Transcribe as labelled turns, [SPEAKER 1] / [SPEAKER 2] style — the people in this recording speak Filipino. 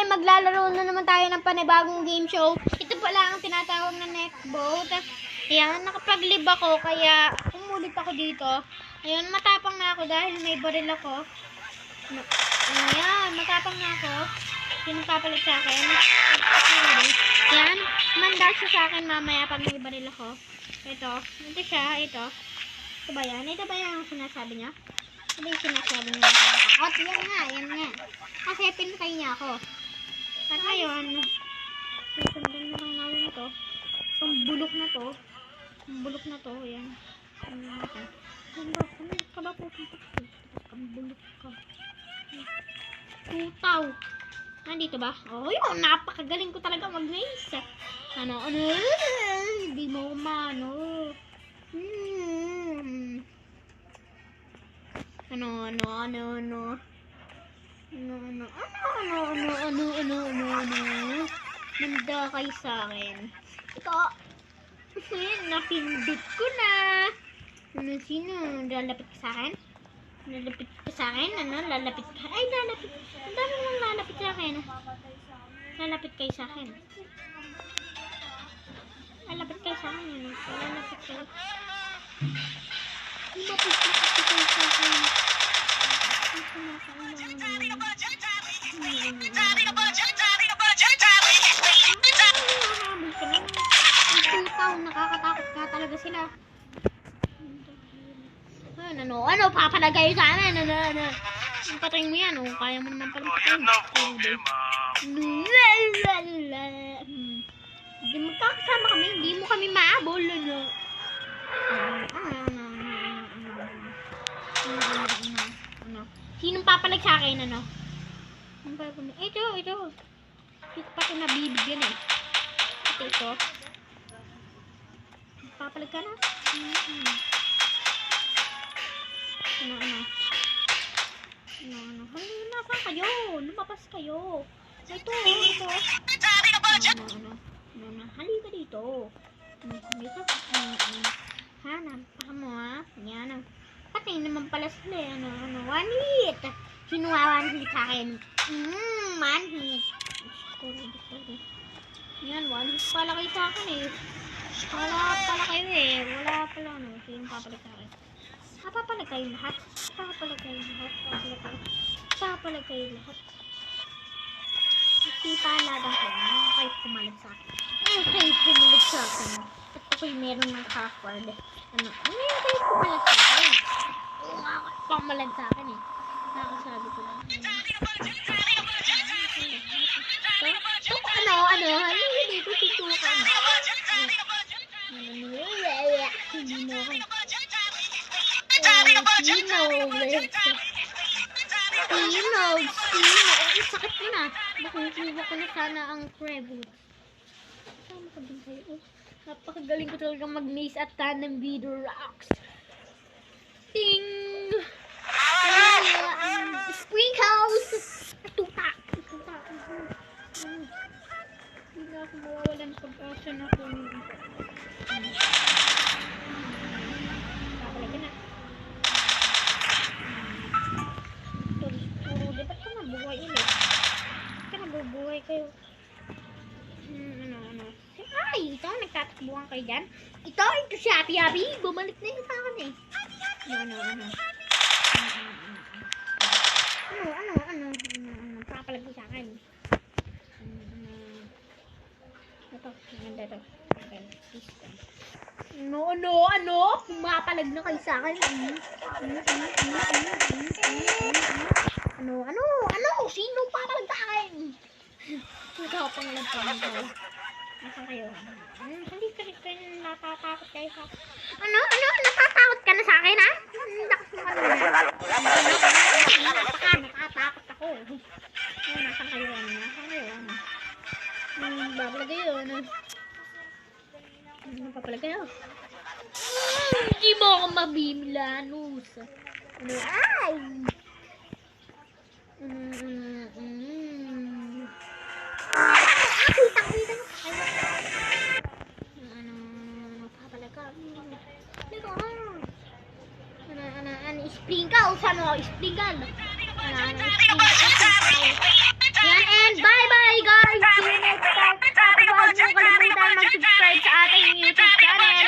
[SPEAKER 1] maglalaro na naman tayo ng panibagong game show. Ito pala ang tinatawag na neck boat. Ayan, nakapaglib ako kaya umulit ako dito. Ayan, matapang na ako dahil may baril ako. Ayan, matapang na ako. Sino papalit sa akin? Ayan, mandar siya sa akin mamaya pag may baril ako. Ito siya, ito. Ito ba yan? Ito ba yung sinasabi niya? Ito ba yung sinasabi niya? At yan nga. Kasi pinatay niya ako. At ngayon, susundan na lang namin ito. Itong bulok na to. Ayan. Ano ka ba pupunta ko? Ang bulok ka. Tutaw. Nandito ba? Oh, yun. Napakagaling ko talaga mag-race. Ano? Hindi mo umano. Manda kayo sa akin. Ito. Napindot ko na. Sino? Lalapit ka sa akin? Lalapit ka sa akin? Lalapit ka? Ay, lalapit. Ang dami mong lalapit sa akin. Lalapit kayo sa akin. Lalapit kayo sa akin. Lalapit kayo. Lalapit kayo sa akin. Nakakatakot ka talaga sila. Ano, papalagay sa amin. Patayin mo yan, kaya mo naman pala patayin. Hindi magkakasama kami, hindi mo kami maabol. Sinong papalag sa akin, Ito. Ito pati nabibigyan eh. Ito. Papalag ka na? Halina ka kayo. Lumabas kayo. Ito. Halika dito. Nampaka mo ha. Yan. Pati naman pala sila. One hit. Sinuha one hit sa akin. One hit. Sorry. Yan, one hit pala kayo sa akin eh. Wala pala kayo eh. Wala pala Sino papalag sa akin? Papalag kayo lahat. Sipalagan ko. Kayo pumalag sa akin. At ako'y meron ng password. Kayo pumalag sa akin. Pumalag sa akin eh. Nakasabi ko lang. Hindi ko tutukan. Hindi mo ako. Sakit ko na. Nakukuha ko na sana ang Crewood. Sama ka din kayo. Napakagaling ko talaga mag-maze at ng video rocks. Ting! Sprinkles! Tutak! Hindi na ako mawawalan pag-asa na ako. Kapalagan na. Dapat ka mabuhay ulit. Ka nabubuhay kayo. Ay, ito, nagtatakbuhan kayo dyan. Ito si Happy. Bumalik na yun sa akin eh. Papalag ko sa akin. Ito, maganda ito. Pumapalag na kayo sa akin. Sino papalag sa akin? Pang kayo. Nasaan kayo? Hindi kayo natatakot kayo sa akin. Natatakot ka na sa akin, ha? Natatakot ako. Nasaan kayo? Babalag kayo, papalag kayo. Hindi mo ako mabimilanus. Ay! Sprinkle. Yan, and bye-bye! aking YouTube channel.